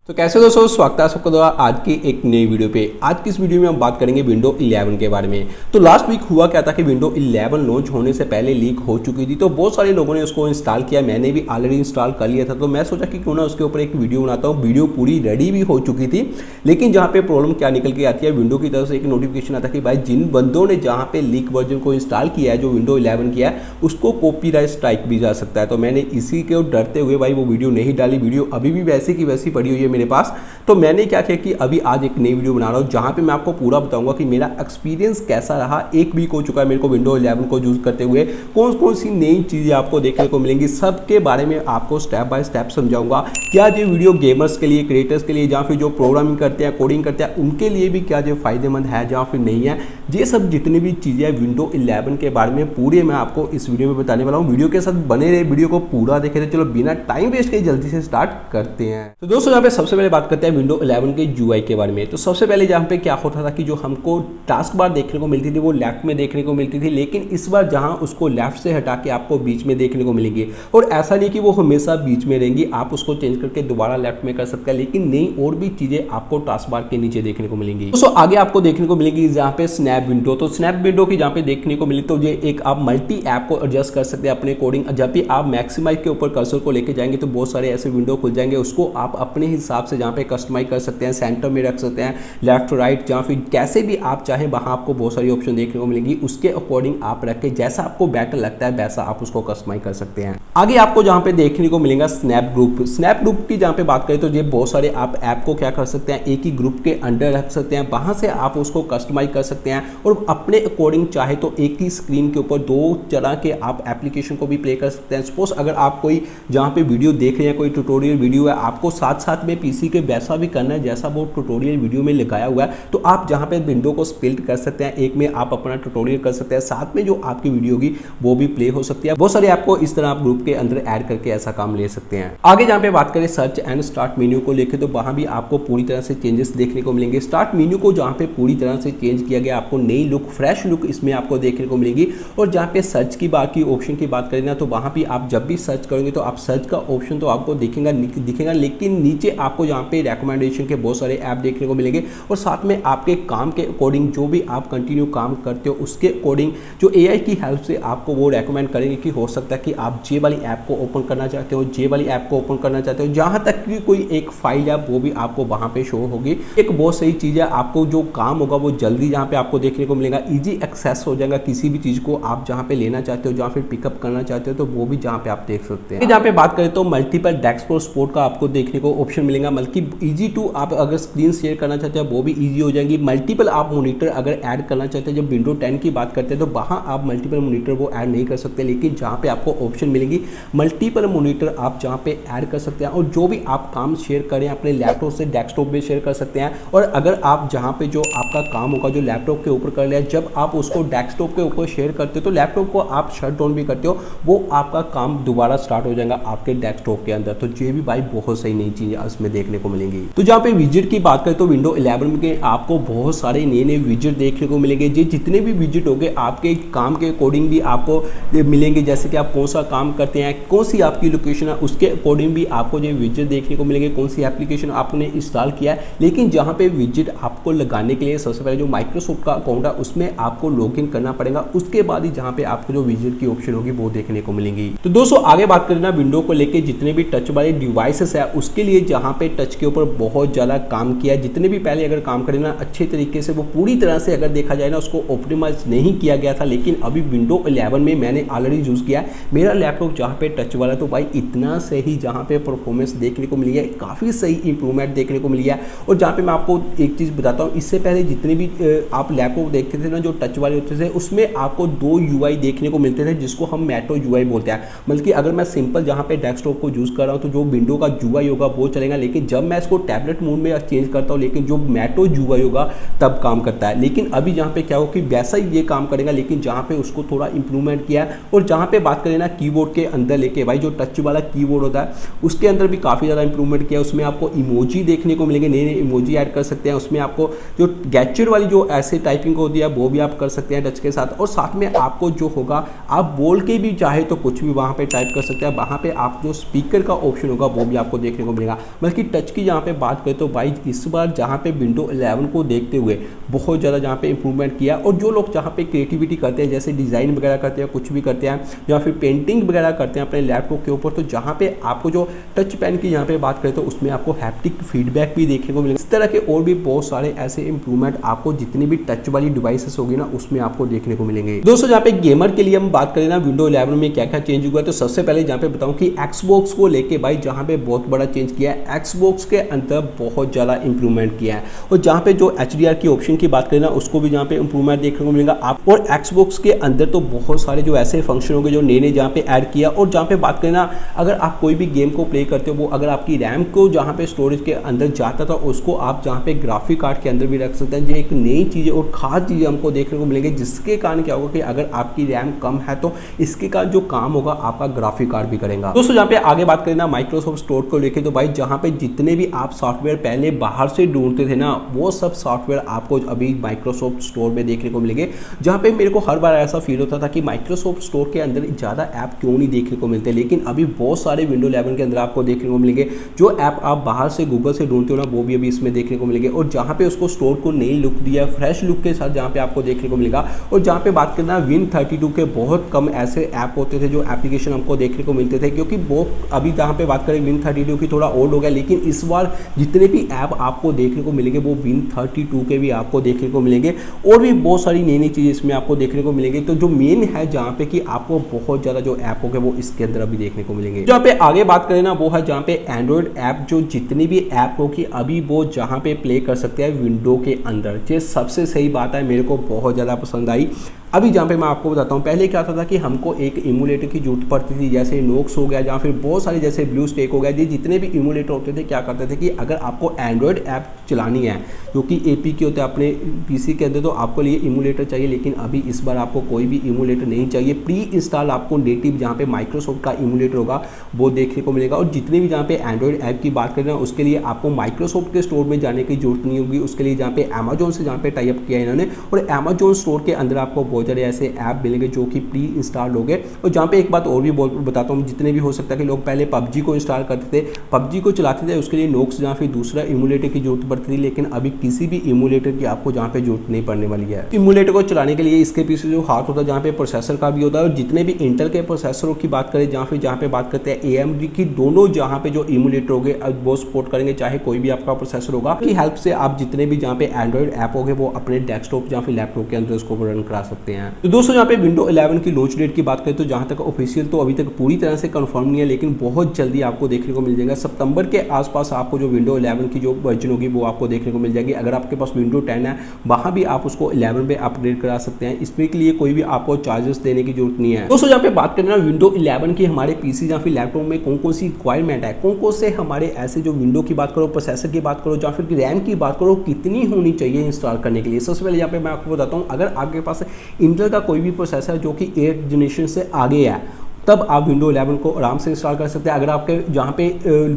तो कैसे दोस्तों, स्वागत है सबका द्वारा आज की एक नई वीडियो पे। आज की इस वीडियो में हम बात करेंगे विंडो 11 के बारे में। तो लास्ट वीक हुआ क्या था कि विंडो 11 लॉन्च होने से पहले लीक हो चुकी थी, तो बहुत सारे लोगों ने उसको इंस्टॉल किया। मैंने भी ऑलरेडी इंस्टॉल कर लिया था, तो मैं सोचा कि क्यों ना उसके ऊपर एक वीडियो बनाता हूँ। वीडियो पूरी रेडी भी हो चुकी थी, लेकिन जहाँ पे प्रॉब्लम क्या निकल के आती है, विंडो की तरफ से एक नोटिफिकेशन आता है कि भाई जिन बंदों ने जहाँ पे लीक वर्जन को इंस्टॉल किया है, जो विंडो 11 किया है, उसको कॉपीराइट स्ट्राइक भी जा सकता है। तो मैंने इसी के डरते हुए भाई वो वीडियो नहीं डाली। वीडियो अभी भी वैसी की वैसी पड़ी हुई है मेरे पास। तो मैंने क्या किया कि अभी आज एक नई वीडियो बना रहा हूँ जहाँ पे मैं आपको पूरा बताऊंगा कि मेरा एक्सपीरियंस कैसा रहा। एक वीक हो चुका है मेरे को विंडो 11 को यूज़ करते हुए, कौन कौन सी नई चीज़ें आपको देखने को मिलेंगी, सबके बारे में आपको स्टेप बाय स्टेप समझाऊंगा। क्या ये वीडियो गेमर्स के लिए, क्रिएटर्स के लिए, या फिर जो प्रोग्रामिंग करते हैं, कोडिंग करते हैं, उनके लिए भी क्या ये फायदेमंद है या फिर नहीं है। ये सब जितनी भी चीज़ें विंडो 11 के बारे में पूरे मैं आपको इस वीडियो में बताने वाला हूँ। वीडियो के साथ बने रहे, वीडियो को पूरा देखे रहे। चलो बिना टाइम वेस्ट किए जल्दी से स्टार्ट करते हैं। तो दोस्तों यहाँ पे सबसे पहले बात करते हैं विंडो 11 के यूआई के बारे में। तो सबसे पहले जहाँ पे क्या होता था कि जो हमको टास्क बार देखने को मिलती थी वो लेफ्ट में देखने को मिलती थी, लेकिन इस बार जहाँ उसको लेफ्ट से हटा के आपको बीच में देखने को मिलेंगी। और ऐसा नहीं कि वो हमेशा बीच में रहेंगी, आप उसको चेंज करके दोबारा लेफ्ट में कर सकते हैं, लेकिन नई और भी चीज़ें आपको टास्क बार के नीचे देखने को मिलेंगी। तो आगे आपको देखने को मिलेगी जहाँ पे स्नैप विंडो। तो स्नैप विंडो की जहाँ पे देखने को मिली, तो ये एक आप मल्टी ऐप को एडजस्ट कर सकते हैं अपने कोडिंग। जब भी आप मैक्सिमाइज के ऊपर कर्सर को लेके जाएंगे तो बहुत सारे ऐसे विंडो खुल जाएंगे, उसको आप अपने हिसाब से जहाँ पे कस्टमाइज कर सकते हैं, सेंटर में रख सकते हैं, लेफ्ट राइट, या फिर कैसे भी आप चाहें, वहाँ आपको बहुत सारी ऑप्शन देखने को मिलेंगी। उसके अकॉर्डिंग आप रख के जैसा आपको बेटर लगता है वैसा आप उसको कस्टमाइज कर सकते हैं। आगे आपको जहाँ पे देखने को मिलेगा स्नैप ग्रुप। स्नैप ग्रुप की जहाँ पे बात करें तो ये बहुत सारे आप ऐप को क्या कर सकते हैं, एक ही ग्रुप के अंडर रख सकते हैं, वहाँ से आप उसको कस्टमाइज कर सकते हैं और अपने अकॉर्डिंग चाहे तो एक ही स्क्रीन के ऊपर दो तरह के आप एप्लीकेशन को भी प्ले कर सकते हैं। सपोज अगर आप कोई जहाँ पे वीडियो देख रहे हैं, कोई ट्यूटोरियल वीडियो है, आपको साथ साथ में पीसी के वैसा भी करना है जैसा वो ट्यूटोरियल वीडियो में लगाया हुआ है, तो आप जहाँ पे विंडो को स्प्लिट कर सकते हैं। एक में आप अपना ट्यूटोरियल कर सकते हैं, साथ में जो आपकी वीडियो होगी वो भी प्ले हो सकती है। बहुत सारे आपको इस तरह आप ग्रुप के अंदर ऐड करके ऐसा काम ले सकते हैं। आगे जहाँ पे बात करें सर्च एंड स्टार्ट मेन्यू को लेकर, तो वहाँ भी आपको पूरी तरह से चेंजेस देखने को मिलेंगे। स्टार्ट मेन्यू को जहाँ पे पूरी तरह से चेंज किया गया, आपको नई लुक, फ्रेश लुक इसमें आपको देखने को मिलेगी। और जहाँ पे सर्च की बात की ऑप्शन की बात करें ना, तो वहाँ भी आप जब भी सर्च करेंगे तो आप सर्च का ऑप्शन तो आपको दिखेगा, लेकिन नीचे आपको जहाँ पे रिकमेंडेशन के बहुत सारे ऐप देखने को मिलेंगे और साथ में आपके काम के अकॉर्डिंग जो भी आप कंटिन्यू काम करते हो उसके अकॉर्डिंग जो एआई की हेल्प से आपको वो रेकमेंड करेंगे कि हो सकता है कि आप जे वाली ऐप को ओपन करना चाहते हो, जे वाली ऐप को ओपन करना चाहते हो, जहाँ तक कि कोई एक फाइल है वो भी आपको वहाँ पे शो होगी। एक बहुत सही चीज़ है, आपको जो काम होगा वो जल्दी जहाँ पे आपको देखने को मिलेगा, ईजी एक्सेस हो जाएगा। किसी भी चीज़ को आप जहाँ पे लेना चाहते हो, जहाँ फिर पिकअप करना चाहते हो, तो वो भी जहाँ पे आप देख सकते हैं। जहाँ पे बात करें तो मल्टीपल डेस्कटॉप सपोर्ट का आपको देखने को ऑप्शन मिलेगा, बल्कि ईजी टू आप अगर स्क्रीन शेयर करना चाहते हैं वो भी ईजी हो जाएगी। मल्टीपल आप मॉनिटर अगर ऐड करना चाहते हैं, जब विंडो 10 की बात करते हैं तो वहाँ आप मल्टीपल मॉनिटर वो ऐड नहीं कर सकते, लेकिन जहाँ पे आपको ऑप्शन मिलेगी मल्टीपल मॉनिटर आप जहाँ पे ऐड कर सकते हैं। और जो भी आप काम शेयर करें अपने लैपटॉप से डेस्कटॉप में शेयर कर सकते हैं। और अगर आप जहाँ पे जो आपका काम होगा जो लैपटॉप के ऊपर कर लिया, जब आप उसको डेस्कटॉप के ऊपर शेयर करते हो तो लैपटॉप को आप शट डाउन भी करते हो, वो आपका काम दोबारा स्टार्ट हो जाएगा आपके डेस्कटॉप के अंदर। तो ये भी भाई बहुत सही नई चीज़ें उसमें देखने को मिलेंगी। तो जहाँ पे विजेट की बात करें तो विंडो 11 में आपको बहुत सारे नए नए विजेट देखने को मिलेंगे। ये जितने भी विजेट होंगे आपके काम के अकॉर्डिंग भी आपको मिलेंगे, जैसे कि आप कौन सा काम करते हैं, कौन सी आपकी लोकेशन है, उसके अकॉर्डिंग भी आपको ये विजेट देखने को मिलेंगे, कौन सी एप्लीकेशन आपने इंस्टॉल किया है। लेकिन जहाँ पे विजेट आपको लगाने के लिए सबसे पहले जो माइक्रोसॉफ्ट का अकाउंट है उसमें आपको लॉगिन करना पड़ेगा, उसके बाद ही जहाँ पे आपको जो विजेट की ऑप्शन होगी वो देखने को मिलेंगी। तो दोस्तों आगे बात करना विंडो को लेकर जितने भी टच वाले डिवाइसेस है उसके लिए, जहाँ पे टच के ऊपर बहुत ज़्यादा काम किया, जितने भी पहले अगर काम करें ना अच्छे तरीके से, वो पूरी तरह से अगर देखा जाए ना उसको ऑप्टिमाइज नहीं किया गया था। लेकिन अभी विंडो 11 में मैंने ऑलरेडी यूज़ किया है मेरा लैपटॉप जहाँ पे टच वाला, तो भाई इतना सही जहाँ पे परफॉर्मेंस देखने को मिली है, काफ़ी सही इंप्रूवमेंट देखने को मिली है। और जहाँ पे मैं आपको एक चीज़ बताता हूँ, इससे पहले जितने भी आप लैपटॉप देखते थे ना जो टच वाले होते थे, उसमें आपको दो यूआई देखने को मिलते थे जिसको हम मेट्रो यूआई बोलते हैं। बल्कि अगर मैं सिंपल जहाँ पे डेस्कटॉप को यूज़ कर रहा हूँ तो जो विंडो का यूआई होगा वो चलेगा, लेकिन जब मैं इसको टैबलेट मोड में चेंज करता हूँ लेकिन जो मेट्रो यूआई होगा तब काम करता है। लेकिन अभी जहाँ पे क्या हो कि वैसा ही ये काम करेगा, लेकिन जहाँ पे उसको थोड़ा इंप्रूवमेंट किया है। और जहाँ पे बात करें ना कीबोर्ड के अंदर लेके, भाई जो टच वाला कीबोर्ड होता है उसके अंदर भी काफ़ी ज़्यादा इंप्रूवमेंट किया है। उसमें आपको इमोजी देखने को मिलेंगे, नए नए इमोजी ऐड कर सकते हैं। उसमें आपको जो गैजेट वाली जो ऐसे टाइपिंग होती है वो भी आप कर सकते हैं टच के साथ। और साथ में आपको जो होगा आप बोल के भी चाहे तो कुछ भी वहाँ पे टाइप कर सकते हैं। वहाँ पे आप जो स्पीकर का ऑप्शन होगा वो भी आपको देखने को मिलेगा। बल्कि टच की जहाँ पे बात करें तो भाई इस बार जहाँ पे विंडो 11 को देखते हुए बहुत ज़्यादा जहाँ पे इंप्रूवमेंट किया, और जो लोग जहाँ पे क्रिएटिविटी करते हैं, जैसे डिज़ाइन वगैरह करते हैं, कुछ भी करते हैं या फिर पेंटिंग वगैरह करते हैं अपने लैपटॉप के ऊपर, तो जहाँ पे आपको जो टच पेन की यहाँ पे बात करें तो उसमें आपको हैप्टिक फीडबैक भी देखने को मिलेगा। इस तरह के और भी बहुत सारे ऐसे इंप्रूवमेंट आपको जितनी भी टच वाली डिवाइसेस होगी ना उसमें आपको देखने को मिलेंगे। दोस्तों जहाँ पे गेमर के लिए हम बात करें ना विंडो 11 में क्या क्या चेंज हुआ है, तो सबसे पहले जहाँ पे बताऊं कि एक्सबॉक्स को लेके भाई जहाँ पे बहुत बड़ा चेंज किया है, एक्सबॉक्स के अंदर बहुत ज़्यादा इंप्रूवमेंट किया है। और जहाँ पे जो HDR की ऑप्शन की बात करें ना उसको भी जहाँ पे इंप्रूवमेंट देखने को मिलेगा आप। और एक्सबॉक्स के अंदर तो बहुत सारे जो ऐसे फंक्शन होंगे जो नए जहाँ पे ऐड किया। और जहाँ पे बात करें ना, अगर आप कोई भी गेम को प्ले करते हो, वो अगर आपकी रैम को जहाँ पे स्टोरेज के अंदर जाता था उसको आप जहाँ पे ग्राफिक कार्ड के अंदर भी रख सकते हैं। ये एक नई चीज़ और खास चीज़ें हमको देखने को मिलेंगी, जिसके कारण क्या होगा कि अगर आपकी रैम कम है तो इसके का जो काम होगा आपका ग्राफिक कार्ड भी करेगा। दोस्तों जहाँ पे आगे बात करें ना माइक्रोसॉफ्ट स्टोर को लेके, तो भाई जहाँ पे जितने भी आप सॉफ्टवेयर पहले बाहर से ढूंढते थे ना वो सब सॉफ्टवेयर आपको अभी माइक्रोसॉफ्ट स्टोर में देखने को मिलेंगे। जहाँ पे मेरे को हर बार ऐसा फील होता था कि माइक्रोसॉफ्ट स्टोर के अंदर ज़्यादा ऐप क्यों नहीं देखने को मिलते, लेकिन अभी बहुत सारे विंडो 11 के अंदर आपको देखने को मिलेंगे। जो ऐप आप बाहर से गूगल से ढूंढते हो ना वो भी अभी इसमें देखने को मिलेंगे। और जहाँ पे उसको स्टोर को नई लुक दिया, फ्रेश लुक के साथ जहाँ पे आपको देखने को मिलेगा। और जहाँ पे बात करना Win32 के बहुत कम ऐसे ऐप होते थे जो एप्लीकेशन हमको देखने को मिलते थे, क्योंकि वो अभी जहाँ पे बात करें Win32 की थोड़ा ओल्ड हो गया, लेकिन इस बार जितने भी ऐप आपको देखने को मिलेंगे वो Win32 के भी आपको देखने को मिलेंगे। और भी बहुत सारी नई नई चीज़ें इसमें आपको देखने को मिलेंगी। तो जो मेन है जहाँ पे कि आपको बहुत ज़्यादा जो ऐप होंगे वो इसके अंदर अभी देखने को मिलेंगे। जहाँ पे आगे बात करें ना वो है जहाँ पे एंड्रॉइड ऐप, जो जितनी भी ऐप होगी अभी वो जहाँ पे प्ले कर सकते हैं विंडो के अंदर। ये सबसे सही बात है, मेरे को बहुत ज़्यादा पसंद आई। अभी जहाँ पे मैं आपको बताता हूँ, पहले क्या होता था कि हमको एक इमूलेटर की जरूरत पड़ती थी, जैसे नोक्स हो गया या फिर बहुत सारे जैसे ब्लू स्टेक हो गया, ये जितने भी इमूलेटर होते थे क्या करते थे कि अगर आपको एंड्रॉयड ऐप चलानी है जो कि APK होते हैं अपने PC के अंदर, तो आपको लिए इमूलेटर चाहिए। लेकिन अभी इस बार आपको कोई भी इमूलेटर नहीं चाहिए, प्री इंस्टॉल आपको नेटिव जहाँ पे माइक्रोसॉफ्ट का इमूलेटर होगा वो देखने को मिलेगा। और जितने भी जहाँ पे एंड्रॉयड ऐप की बात करें ना उसके लिए आपको माइक्रोसॉफ्ट के स्टोर में जाने की जरूरत नहीं होगी। उसके लिए जहाँ पे अमेजोन से जहाँ पे टाई अप किया है इन्होंने, और अमेजोन स्टोर के अंदर आपको बहुत सारे ऐसे ऐप मिलेंगे जो कि प्री इंस्टॉल हो गए। और जहाँ पे एक बात और भी बताता हूँ, जितने भी हो सकता है कि लोग पहले PUBG को इंस्टॉल करते थे, PUBG को चलाते थे, उसके लिए नोक्स जहाँ फिर दूसरा इमूलेटर की जरूरत पड़ती थी, लेकिन अभी किसी भी इमूलेटर की आपको जहाँ पे जरूरत नहीं पड़ने वाली है। इमूलेटर को चलाने के लिए इसके पीछे जो हाथ होता है जहाँ पे प्रोसेसर का भी होता है, और जितने भी इंटेल के प्रोसेसरों की बात करें जहाँ पे बात करते हैं AMD की, दोनों जहाँ पे जो इमूलेटर हो गए वो सपोर्ट करेंगे, चाहे कोई भी आपका प्रोसेसर होगा की हेल्प से आप जितने भी जहाँ पे एंड्रॉइड ऐप हो गए वो अपने डेस्कटॉप या फिर लैपटॉप के अंदर उसको रन करा सकते हैं। तो दोस्तों यहाँ पे विंडो 11 की लॉन्च डेट की बात करें तो जहाँ तक ऑफिशियल तो अभी तक पूरी तरह से कंफर्म नहीं है, लेकिन बहुत जल्दी आपको देखने को मिल जाएगा। सितंबर के आसपास आपको जो विंडो 11 की जो वर्जन होगी वो आपको देखने को मिल जाएगी। अगर आपके पास विंडो 10 है वहाँ भी आप उसको 11 पे अपग्रेड करा सकते हैं, इसमें के लिए कोई भी आपको चार्जेस देने की जरूरत नहीं है। दोस्तों यहाँ पे बात करें ना विंडो 11 की हमारे PC या फिर लैपटॉप में कौन कौन सी रिक्वायरमेंट है, कौन कौन से हमारे ऐसे जो विंडो की बात करो, प्रोसेसर की बात करो या फिर रैम की बात करो, कितनी होनी चाहिए इंस्टॉल करने के लिए। सबसे पहले यहाँ पे मैं आपको बताता हूँ, अगर आपके पास इंटेल का कोई भी प्रोसेसर जो कि 8th जनरेशन से आगे है तब आप विंडो 11 को आराम से इंस्टॉल कर सकते हैं। अगर आपके जहाँ पे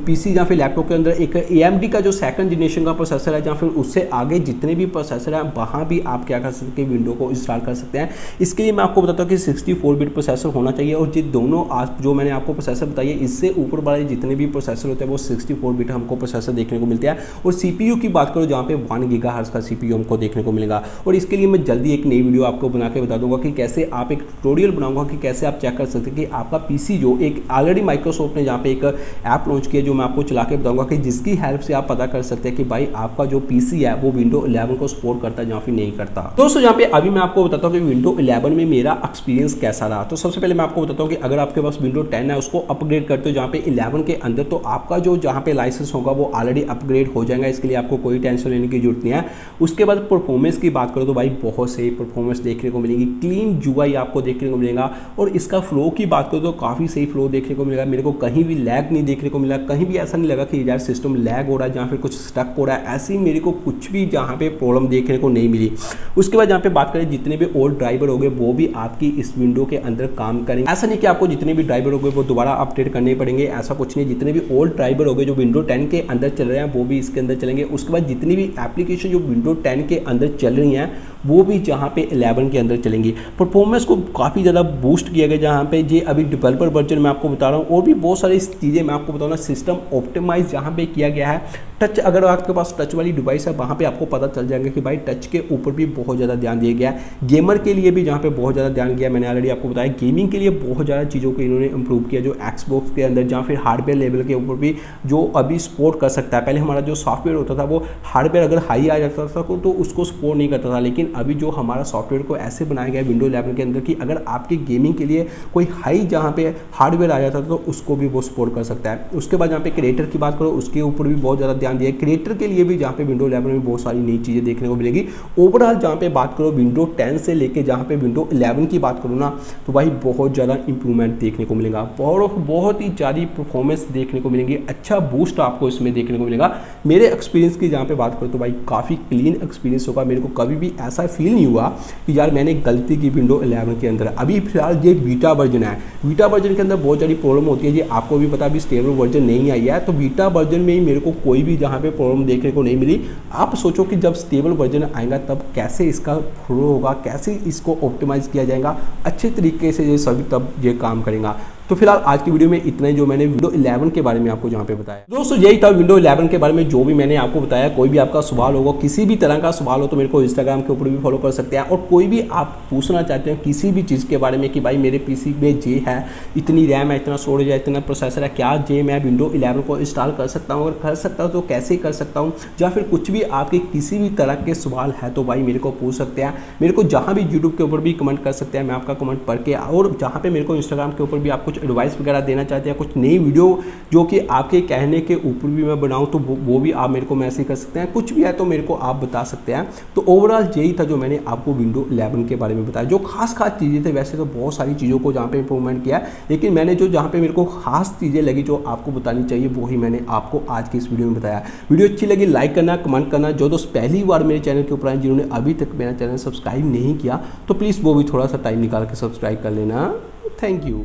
PC या फिर लैपटॉप के अंदर एक AMD का जो 2nd जनरेशन का प्रोसेसर है या फिर उससे आगे जितने भी प्रोसेसर हैं वहाँ भी आप क्या कर सकते हैं, विंडो को इंस्टॉल कर सकते हैं। इसके लिए मैं आपको बताता हूँ कि 64 बिट प्रोसेसर होना चाहिए, और ये दोनों आज जो मैंने आपको प्रोसेसर बताइए इससे ऊपर वाले जितने भी प्रोसेसर होते हैं वो 64 बिट हमको प्रोसेसर देखने को मिलते हैं। और CPU की बात करो जहाँ पे 1 GHz का CPU हमको देखने को मिलेगा। और इसके लिए मैं जल्दी एक नई वीडियो आपको बना के बता दूंगा कि कैसे आप एक ट्यूटोरियल बनाऊंगा कि कैसे आप चेक कर सकते हैं कि आपका PC जो एक ऑलरेडी माइक्रोसॉफ्ट ने जहाँ पे एक ऐप लॉन्च किया जो मैं आपको चला के बताऊंगा कि जिसकी हेल्प से आप पता कर सकते हैं कि भाई आपका जो PC है वो विंडो 11 को सपोर्ट करता है या फिर नहीं करता। दोस्तों यहाँ पे अभी मैं आपको बताता हूँ कि विंडो 11 में मेरा एक्सपीरियंस कैसा रहा। तो सबसे पहले मैं आपको बताता हूँ कि अगर आपके पास विंडो 10 है उसको अपग्रेड करते हो जहाँ पे 11 के अंदर, तो आपका जो जहाँ पे लाइसेंस होगा वो ऑलरेडी अपग्रेड हो जाएगा। इसके लिए आपको कोई टेंशन लेने की जरूरत नहीं है। उसके बाद परफॉर्मेंस की बात करो तो भाई बहुत सही परफॉर्मेंस देखने को मिलेगी, क्लीन UI आपको देखने को मिलेगा। और इसका फ्लो की बात करो तो काफ़ी सही फ्लो देखने को मिलेगा। मेरे को कहीं भी लैग नहीं देखने को मिला, कहीं भी ऐसा नहीं लगा कि यार सिस्टम लैग हो रहा है जहाँ फिर कुछ स्टक हो रहा है, ऐसी मेरे को कुछ भी जहाँ पे प्रॉब्लम देखने को नहीं मिली। उसके बाद जहाँ पे बात करें जितने भी ओल्ड ड्राइवर हो गए वो भी आपकी इस विंडो के अंदर काम करेंगे। ऐसा नहीं कि आपको जितने भी ड्राइवर हो गए वो दोबारा अपडेट करने पड़ेंगे, ऐसा कुछ नहीं। जितने भी ओल्ड ड्राइवर हो गए जो विंडो 10 के अंदर चल रहे हैं वो भी इसके अंदर चलेंगे। उसके बाद जितनी भी एप्लीकेशन जो विंडो 10 के अंदर चल रही हैं वो भी जहाँ पे 11 के अंदर चलेंगी। परफॉर्मेंस को काफ़ी ज़्यादा बूस्ट किया गया जहाँ पे ये अभी डेवलपर वर्जन मैं आपको बता रहा हूँ, और भी बहुत सारी चीज़ें मैं आपको बताऊँ ना। सिस्टम ऑप्टिमाइज जहाँ पे किया गया है। टच, अगर आपके पास टच वाली डिवाइस है वहाँ पे आपको पता चल जाएगा कि भाई टच के ऊपर भी बहुत ज़्यादा ध्यान दिया गया है। गेमर के लिए भी जहाँ पे बहुत ज़्यादा ध्यान दिया, मैंने ऑलरेडी आपको बताया। गेमिंग के लिए बहुत ज़्यादा चीज़ों को इन्होंने इंप्रूव किया, जो एक्सबॉक्स के अंदर जहाँ फिर हार्डवेयर लेवल के ऊपर भी जो अभी सपोर्ट कर सकता है। पहले हमारा जो सॉफ्टवेयर होता था वो हार्डवेयर अगर हाई आ जाता था तो उसको सपोर्ट नहीं करता था, लेकिन अभी जो हमारा सॉफ्टवेयर को ऐसे बनाया गया है विंडो 11 के अंदर कि अगर आपकी गेमिंग के लिए कोई हाई जहाँ पे हार्डवेयर आ जाता था तो उसको भी वो सपोर्ट कर सकता है। उसके बाद जहाँ पे क्रिएटर की बात करो, उसके ऊपर भी बहुत ज़्यादा ध्यान दिया है। क्रिएटर के लिए भी जहाँ पे विंडो 11 में बहुत सारी नई चीज़ें देखने को मिलेगी। ओवरऑल जहाँ पे बात करो विंडो 10 से लेके जहाँ पे विंडो 11 की बात करूँ ना, तो भाई बहुत ज़्यादा इंप्रूवमेंट देखने को मिलेगा, बहुत ही ज़्यादा परफॉर्मेंस देखने को मिलेंगी। अच्छा बूस्ट आपको इसमें देखने को मिलेगा। मेरे एक्सपीरियंस की जहाँ पे बात करूँ तो भाई काफ़ी क्लीन एक्सपीरियंस होगा। मेरे को कभी भी ऐसा फील नहीं हुआ कि यार मैंने गलती की विंडो 11 के अंदर। अभी फिलहाल ये बीटा वर्जन है, बीटा वर्जन के अंदर बहुत सारी प्रॉब्लम होती है, ये आपको भी पता। अभी स्टेबल वर्जन नहीं आई है, तो बीटा वर्जन में ही मेरे को कोई भी जहाँ पे प्रॉब्लम देखने को नहीं मिली। आप सोचो कि जब स्टेबल वर्जन आएगा तब कैसे इसका फ्लो होगा, कैसे इसको ऑप्टिमाइज किया जाएगा अच्छे तरीके से, ये सभी तब ये काम करेगा। तो फिलहाल आज की वीडियो में इतना ही जो मैंने विंडो 11 के बारे में आपको जहाँ पे बताया। दोस्तों यही था विंडो 11 के बारे में जो भी मैंने आपको बताया। कोई भी आपका सवाल होगा, किसी भी तरह का सवाल हो तो मेरे को इंस्टाग्राम के ऊपर भी फॉलो कर सकते हैं। और कोई भी आप पूछना चाहते हैं किसी भी चीज़ के बारे में कि भाई मेरे पीसी में ये है, इतनी रैम है, इतना स्टोरेज है, इतना प्रोसेसर है, क्या जे मैं विंडो 11 को इंस्टॉल कर सकता हूँ? अगर कर सकता हूँ तो कैसे कर सकता हूँ? या फिर कुछ भी आपके किसी भी तरह के सवाल है तो भाई मेरे को पूछ सकते हैं। मेरे को जहाँ भी यूट्यूब के ऊपर भी कमेंट कर सकते हैं, मैं आपका कमेंट पढ़ के, और जहाँ पे मेरे को इंस्टाग्राम के ऊपर भी आप कुछ एडवाइस वगैरह चाहते हैं, कुछ नई वीडियो जो कि आपके कहने के ऊपर भी मैं बनाऊं तो वो भी आप मेरे को मैसेज कर सकते हैं। कुछ भी है तो मेरे को आप बता सकते हैं। तो ओवरऑल यही था जो मैंने आपको विंडो 11 के बारे में बताया। जो खास चीज़ें थे, वैसे तो बहुत सारी चीज़ों को जहाँ पे इंप्रूवमेंट किया, लेकिन मैंने जो जहाँ पे मेरे को खास चीज़ें लगी जो आपको बतानी चाहिए वही मैंने आपको आज की इस वीडियो में बताया। वीडियो अच्छी लगी लाइक करना, कमेंट करना। जो दोस्त पहली बार मेरे चैनल के ऊपर आए, जिन्होंने अभी तक मेरा चैनल सब्सक्राइब नहीं किया, तो प्लीज़ वो भी थोड़ा सा टाइम निकाल के सब्सक्राइब कर लेना। Thank you.